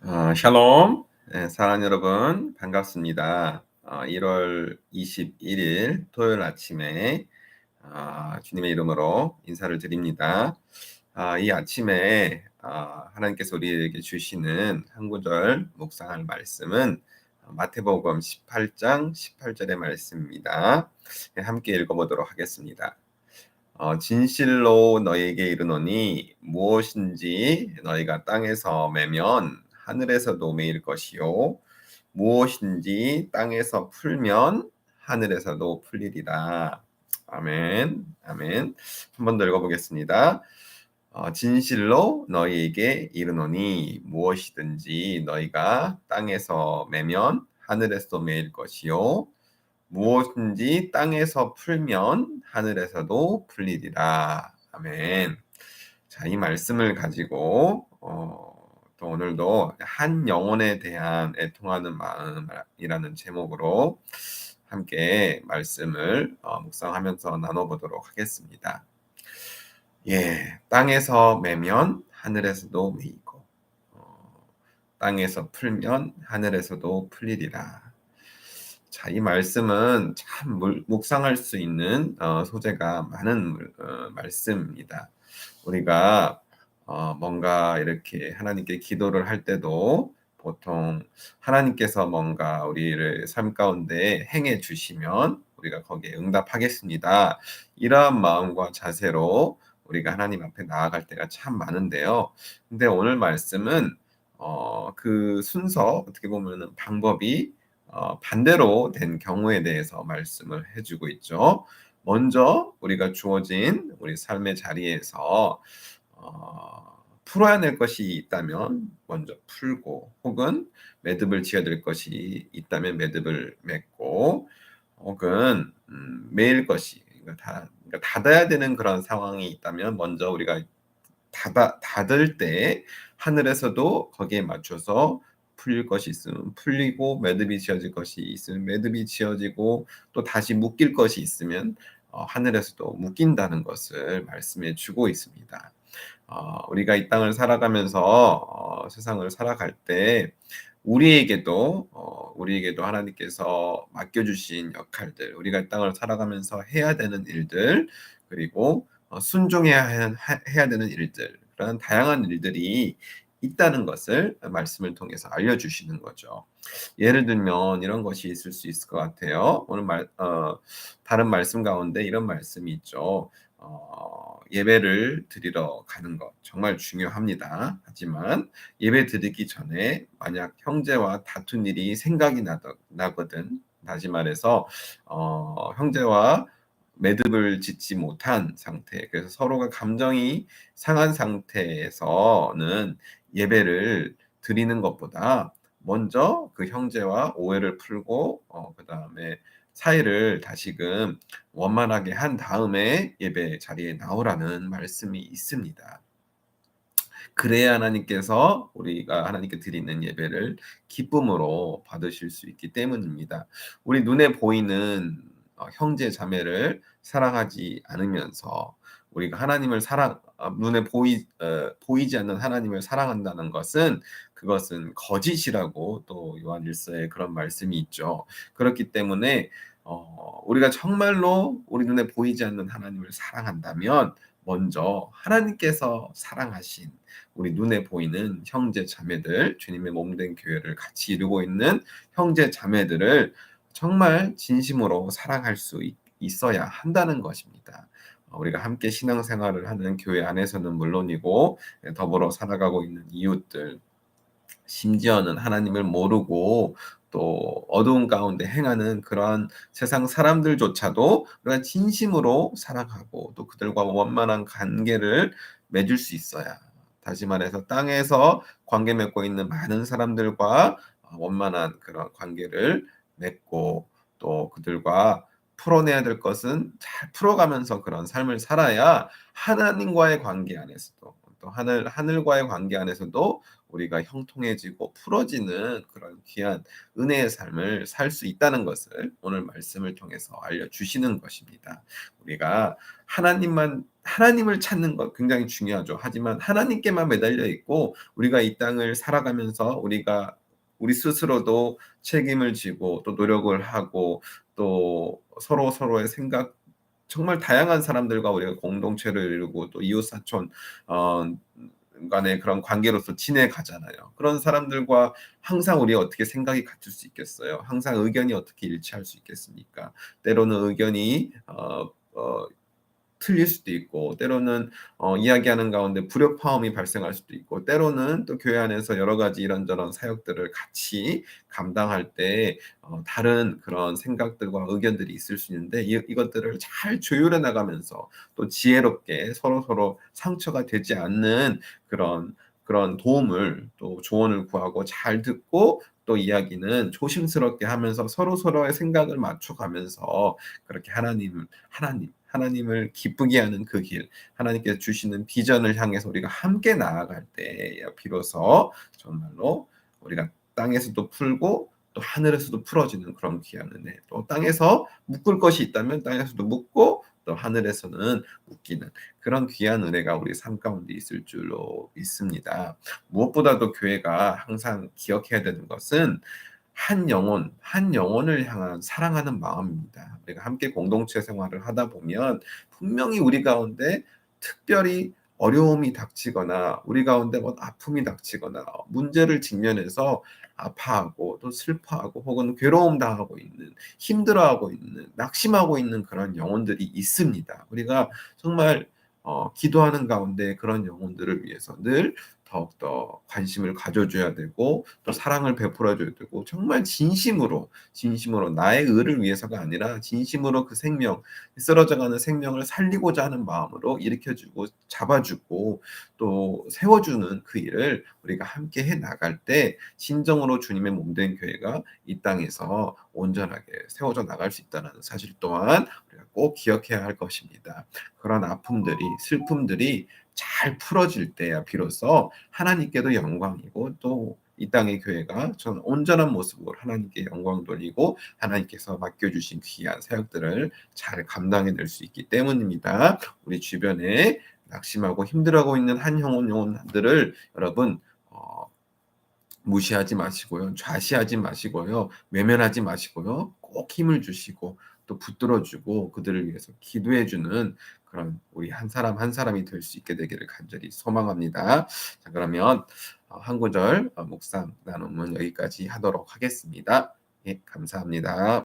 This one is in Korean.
샬롬. 사랑하는 여러분 반갑습니다. 1월 21일 토요일 아침에 주님의 이름으로 인사를 드립니다. 이 아침에 하나님께서 우리에게 주시는 한 구절 묵상할 말씀은 마태복음 18장 18절의 말씀입니다. 함께 읽어보도록 하겠습니다. 진실로 너희에게 이르노니 무엇인지 너희가 땅에서 매면 하늘에서도 매일 것이요 무엇인지 땅에서 풀면 하늘에서도 풀리리라. 아멘. 아멘. 한 번 더 읽어보겠습니다. 진실로 너희에게 이르노니 무엇이든지 너희가 땅에서 매면 하늘에서도 매일 것이요 무엇인지 땅에서 풀면 하늘에서도 풀리리라. 아멘. 자, 이 말씀을 가지고 또 오늘도 한 영혼에 대한 애통하는 마음이라는 제목으로 함께 말씀을 묵상하면서 나눠보도록 하겠습니다. 땅에서 매면 하늘에서도 매이고 땅에서 풀면 하늘에서도 풀리리라. 자, 이 말씀은 참 묵상할 수 있는 소재가 많은 말씀입니다. 우리가 뭔가 이렇게 하나님께 기도를 할 때도 보통 하나님께서 뭔가 우리를 삶 가운데 행해 주시면 우리가 거기에 응답하겠습니다. 이러한 마음과 자세로 우리가 하나님 앞에 나아갈 때가 참 많은데요. 근데 오늘 말씀은 그 순서 어떻게 보면은 방법이 반대로 된 경우에 대해서 말씀을 해주고 있죠. 먼저 우리가 주어진 우리 삶의 자리에서 풀어야 될 것이 있다면 먼저 풀고 혹은 매듭을 지어야 될 것이 있다면 매듭을 맺고 혹은 매일 것이 그러니까 닫아야 되는 그런 상황이 있다면 먼저 우리가 닫을 때 하늘에서도 거기에 맞춰서 풀릴 것이 있으면 풀리고 매듭이 지어질 것이 있으면 매듭이 지어지고 또 다시 묶일 것이 있으면 하늘에서도 묶인다는 것을 말씀해 주고 있습니다. 우리가 이 땅을 살아가면서 세상을 살아갈 때 우리에게도 하나님께서 맡겨주신 역할들, 우리가 이 땅을 살아가면서 해야 되는 일들, 그리고 해야 되는 일들, 그런 다양한 일들이 있다는 것을 말씀을 통해서 알려주시는 거죠. 예를 들면 이런 것이 있을 수 있을 것 같아요. 오늘 다른 말씀 가운데 이런 말씀이 있죠. 예배를 드리러 가는 것 정말 중요합니다. 하지만 예배 드리기 전에 만약 형제와 다툰 일이 생각이 나거든. 다시 말해서 형제와 매듭을 짓지 못한 상태, 그래서 서로가 감정이 상한 상태에서는 예배를 드리는 것보다 먼저 그 형제와 오해를 풀고 그다음에 사이를 다시금 원만하게 한 다음에 예배 자리에 나오라는 말씀이 있습니다. 그래야 하나님께서 우리가 하나님께 드리는 예배를 기쁨으로 받으실 수 있기 때문입니다. 우리 눈에 보이는 형제 자매를 사랑하지 않으면서 우리가 하나님을 보이지 않는 하나님을 사랑한다는 것은 그것은 거짓이라고 또 요한일서에 그런 말씀이 있죠. 그렇기 때문에 우리가 정말로 우리 눈에 보이지 않는 하나님을 사랑한다면 먼저 하나님께서 사랑하신 우리 눈에 보이는 형제 자매들, 주님의 몸된 교회를 같이 이루고 있는 형제 자매들을 정말 진심으로 사랑할 수 있어야 한다는 것입니다. 우리가 함께 신앙생활을 하는 교회 안에서는 물론이고 더불어 살아가고 있는 이웃들, 심지어는 하나님을 모르고 또 어두운 가운데 행하는 그러한 세상 사람들조차도 우리가 진심으로 사랑하고 또 그들과 원만한 관계를 맺을 수 있어야, 다시 말해서 땅에서 관계 맺고 있는 많은 사람들과 원만한 그런 관계를 맺고 또 그들과 풀어내야 될 것은 잘 풀어가면서 그런 삶을 살아야 하나님과의 관계 안에서도 또 하늘과의 관계 안에서도 우리가 형통해지고 풀어지는 그런 귀한 은혜의 삶을 살 수 있다는 것을 오늘 말씀을 통해서 알려주시는 것입니다. 우리가 하나님을 찾는 것 굉장히 중요하죠. 하지만 하나님께만 매달려 있고 우리가 이 땅을 살아가면서 우리 스스로도 책임을 지고 또 노력을 하고 또 서로서로의 생각 정말 다양한 사람들과 우리가 공동체를 이루고 또 이웃 사촌 어 간의 그런 관계로서 지내가잖아요. 그런 사람들과 항상 우리가 어떻게 생각이 같을 수 있겠어요? 항상 의견이 어떻게 일치할 수 있겠습니까? 때로는 의견이 틀릴 수도 있고 때로는 이야기하는 가운데 불협화음이 발생할 수도 있고 때로는 또 교회 안에서 여러 가지 이런저런 사역들을 같이 감당할 때 다른 그런 생각들과 의견들이 있을 수 있는데 이것들을 잘 조율해 나가면서 또 지혜롭게 서로서로 상처가 되지 않는 그런 도움을 또 조언을 구하고 잘 듣고 또 이야기는 조심스럽게 하면서 서로서로의 생각을 맞춰 가면서 그렇게 하나님을 기쁘게 하는 그 길, 하나님께서 주시는 비전을 향해서 우리가 함께 나아갈 때야 비로소 정말로 우리가 땅에서도 풀고 또 하늘에서도 풀어지는 그런 귀한 은혜. 또 땅에서 묶을 것이 있다면 땅에서도 묶고 또 하늘에서는 묶이는 그런 귀한 은혜가 우리 삶 가운데 있을 줄로 믿습니다. 무엇보다도 교회가 항상 기억해야 되는 것은 한 영혼을 향한 사랑하는 마음입니다. 우리가 함께 공동체 생활을 하다 보면 분명히 우리 가운데 특별히 어려움이 닥치거나 우리 가운데 뭐 아픔이 닥치거나 문제를 직면해서 아파하고 또 슬퍼하고 혹은 괴로움 당하고 있는 힘들어하고 있는 낙심하고 있는 그런 영혼들이 있습니다. 우리가 정말 기도하는 가운데 그런 영혼들을 위해서 늘 더욱더 관심을 가져줘야 되고 또 사랑을 베풀어 줘야 되고 정말 진심으로 나의 의를 위해서가 아니라 진심으로 그 생명 쓰러져가는 생명을 살리고자 하는 마음으로 일으켜 주고 잡아 주고 또 세워 주는 그 일을 우리가 함께 해 나갈 때 진정으로 주님의 몸된 교회가 이 땅에서 온전하게 세워져 나갈 수 있다는 사실 또한 우리가 꼭 기억해야 할 것입니다. 그런 아픔들이 슬픔들이 잘 풀어질 때야 비로소 하나님께도 영광이고 또 이 땅의 교회가 전 온전한 모습으로 하나님께 영광 돌리고 하나님께서 맡겨주신 귀한 사역들을 잘 감당해낼 수 있기 때문입니다. 우리 주변에 낙심하고 힘들어하고 있는 한 영혼들을 여러분 무시하지 마시고요. 좌시하지 마시고요. 외면하지 마시고요. 꼭 힘을 주시고 또 붙들어 주고 그들을 위해서 기도해 주는 그런 우리 한 사람 한 사람이 될 수 있게 되기를 간절히 소망합니다. 자 그러면 한 구절 묵상 나눔은 여기까지 하도록 하겠습니다. 예 감사합니다.